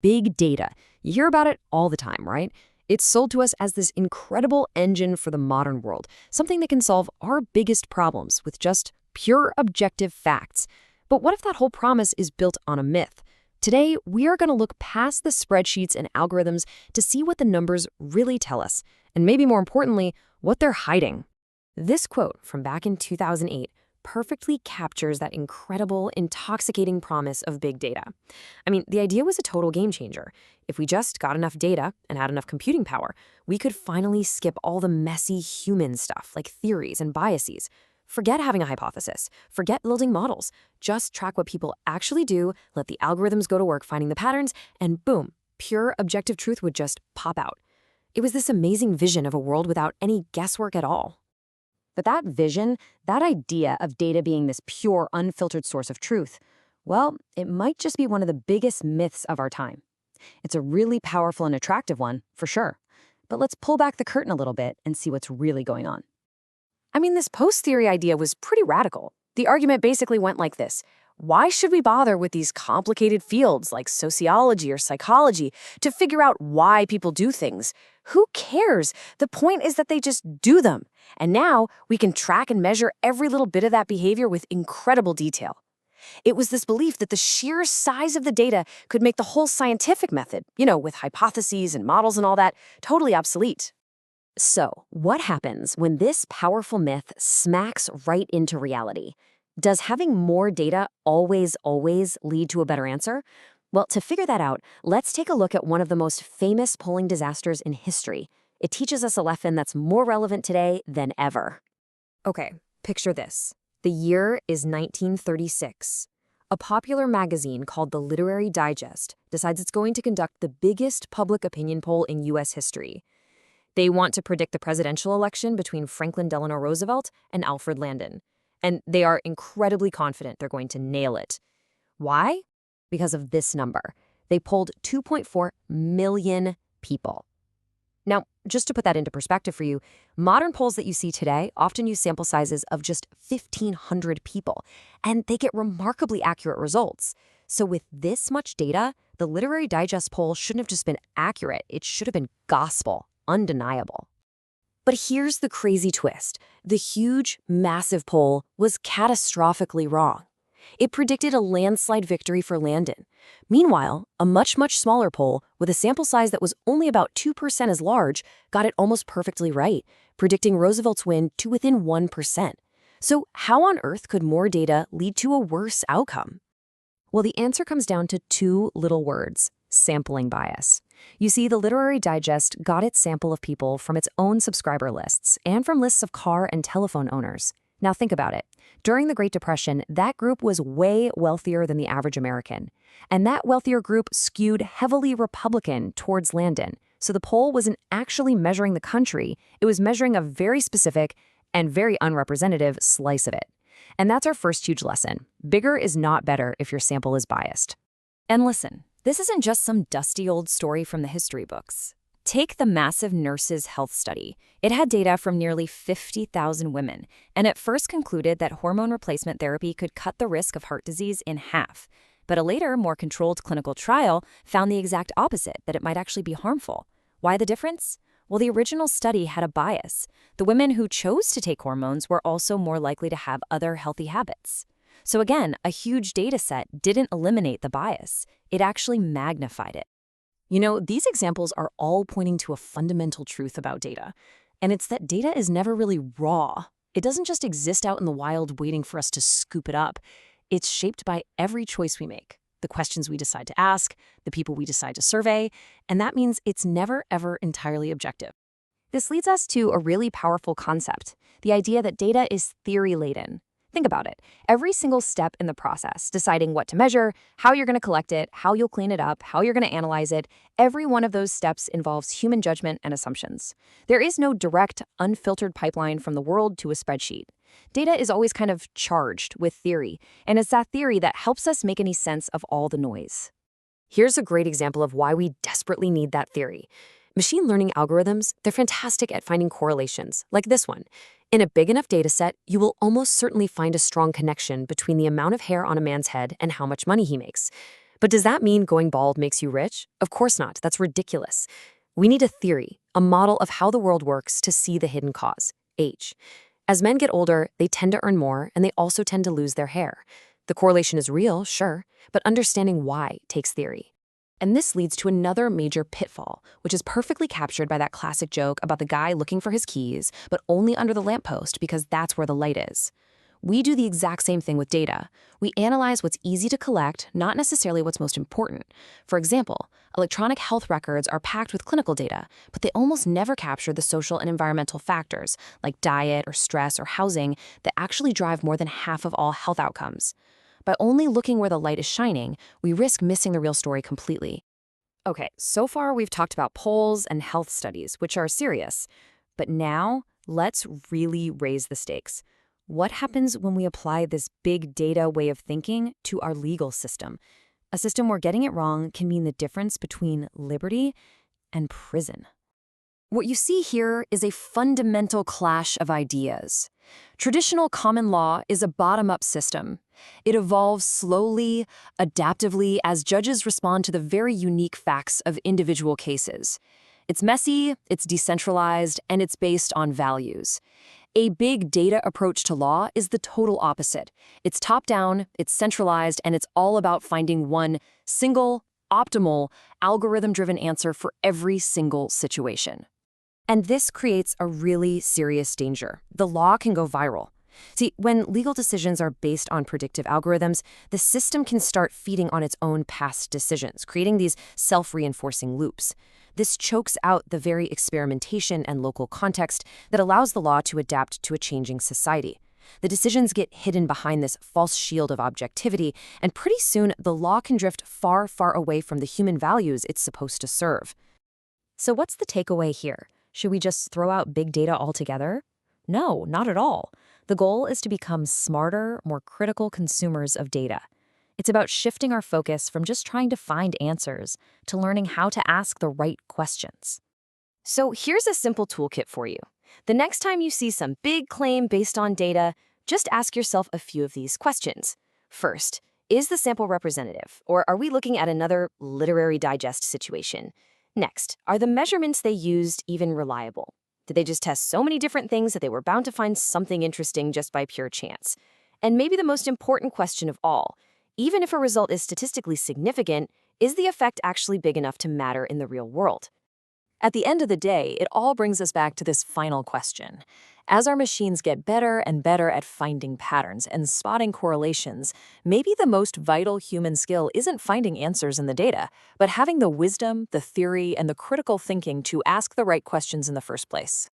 Big data. You hear about it all the time, right? It's sold to us as this incredible engine for the modern world, something that can solve our biggest problems with just pure objective facts. But what if that whole promise is built on a myth? Today, we are going to look past the spreadsheets and algorithms to see what the numbers really tell us, and maybe more importantly, what they're hiding. This quote from back in 2008 perfectly captures that incredible, intoxicating promise of big data. I mean, the idea was a total game changer. If we just got enough data and had enough computing power, we could finally skip all the messy human stuff like theories and biases. Forget having a hypothesis. Forget building models. Just track what people actually do, let the algorithms go to work finding the patterns, and boom, pure objective truth would just pop out. It was this amazing vision of a world without any guesswork at all. But that vision, that idea of data being this pure, unfiltered source of truth, well, it might just be one of the biggest myths of our time. It's a really powerful and attractive one, for sure. But let's pull back the curtain a little bit and see what's really going on. I mean, this post-theory idea was pretty radical. The argument basically went like this. Why should we bother with these complicated fields like sociology or psychology to figure out why people do things? Who cares? The point is that they just do them. And now we can track and measure every little bit of that behavior with incredible detail. It was this belief that the sheer size of the data could make the whole scientific method, with hypotheses and models and all that, totally obsolete. So, what happens when this powerful myth smacks right into reality? Does having more data always lead to a better answer? Well, to figure that out, let's take a look at one of the most famous polling disasters in history. It teaches us a lesson that's more relevant today than ever. Okay, picture this. The year is 1936. A popular magazine called the Literary Digest decides it's going to conduct the biggest public opinion poll in U.S. history. They want to predict the presidential election between Franklin Delano Roosevelt and Alfred Landon. And they are incredibly confident they're going to nail it. Why? Because of this number. They polled 2.4 million people. Now, just to put that into perspective for you, modern polls that you see today often use sample sizes of just 1,500 people, and they get remarkably accurate results. So with this much data, the Literary Digest poll shouldn't have just been accurate, it should have been gospel. Undeniable. But here's the crazy twist. The huge, massive poll was catastrophically wrong. It predicted a landslide victory for Landon. Meanwhile, a much smaller poll, with a sample size that was only about 2% as large, got it almost perfectly right, predicting Roosevelt's win to within 1%. So how on earth could more data lead to a worse outcome? Well, the answer comes down to two little words: sampling bias. You see, the Literary Digest got its sample of people from its own subscriber lists and from lists of car and telephone owners. Now think about it. During the Great Depression, that group was way wealthier than the average American. And that wealthier group skewed heavily Republican towards Landon. So the poll wasn't actually measuring the country, it was measuring a very specific and very unrepresentative slice of it. And that's our first huge lesson. Bigger is not better if your sample is biased. And listen, this isn't just some dusty old story from the history books. Take the massive nurses' health study. It had data from nearly 50,000 women, and at first concluded that hormone replacement therapy could cut the risk of heart disease in half. But a later, more controlled clinical trial found the exact opposite, that it might actually be harmful. Why the difference? Well, the original study had a bias. The women who chose to take hormones were also more likely to have other healthy habits. So again, a huge data set didn't eliminate the bias. It actually magnified it. These examples are all pointing to a fundamental truth about data. And it's that data is never really raw. It doesn't just exist out in the wild waiting for us to scoop it up. It's shaped by every choice we make, the questions we decide to ask, the people we decide to survey, and that means it's never, ever entirely objective. This leads us to a really powerful concept, the idea that data is theory-laden. Think about it. Every single step in the process, deciding what to measure, how you're going to collect it, how you'll clean it up, how you're going to analyze it, every one of those steps involves human judgment and assumptions. There is no direct, unfiltered pipeline from the world to a spreadsheet. Data is always kind of charged with theory, and it's that theory that helps us make any sense of all the noise. Here's a great example of why we desperately need that theory. Machine learning algorithms, they're fantastic at finding correlations, like this one. In a big enough data set, you will almost certainly find a strong connection between the amount of hair on a man's head and how much money he makes. But does that mean going bald makes you rich? Of course not. That's ridiculous. We need a theory, a model of how the world works to see the hidden cause, age. As men get older, they tend to earn more and they also tend to lose their hair. The correlation is real, sure, but understanding why takes theory. And this leads to another major pitfall, which is perfectly captured by that classic joke about the guy looking for his keys, but only under the lamppost because that's where the light is. We do the exact same thing with data. We analyze what's easy to collect, not necessarily what's most important. For example, electronic health records are packed with clinical data, but they almost never capture the social and environmental factors, like diet or stress or housing, that actually drive more than half of all health outcomes. By only looking where the light is shining, we risk missing the real story completely. Okay, so far we've talked about polls and health studies, which are serious. But now, let's really raise the stakes. What happens when we apply this big data way of thinking to our legal system? A system where getting it wrong can mean the difference between liberty and prison. What you see here is a fundamental clash of ideas. Traditional common law is a bottom-up system. It evolves slowly, adaptively, as judges respond to the very unique facts of individual cases. It's messy, it's decentralized, and it's based on values. A big data approach to law is the total opposite. It's top-down, it's centralized, and it's all about finding one single, optimal, algorithm-driven answer for every single situation. And this creates a really serious danger. The law can go viral. See, when legal decisions are based on predictive algorithms, the system can start feeding on its own past decisions, creating these self-reinforcing loops. This chokes out the very experimentation and local context that allows the law to adapt to a changing society. The decisions get hidden behind this false shield of objectivity, and pretty soon the law can drift far, far away from the human values it's supposed to serve. So what's the takeaway here? Should we just throw out big data altogether? No, not at all. The goal is to become smarter, more critical consumers of data. It's about shifting our focus from just trying to find answers to learning how to ask the right questions. So here's a simple toolkit for you. The next time you see some big claim based on data, just ask yourself a few of these questions. First, is the sample representative, or are we looking at another literary digest situation? Next, are the measurements they used even reliable? Did they just test so many different things that they were bound to find something interesting just by pure chance? And maybe the most important question of all, even if a result is statistically significant, is the effect actually big enough to matter in the real world? At the end of the day, it all brings us back to this final question. As our machines get better and better at finding patterns and spotting correlations, maybe the most vital human skill isn't finding answers in the data, but having the wisdom, the theory, and the critical thinking to ask the right questions in the first place.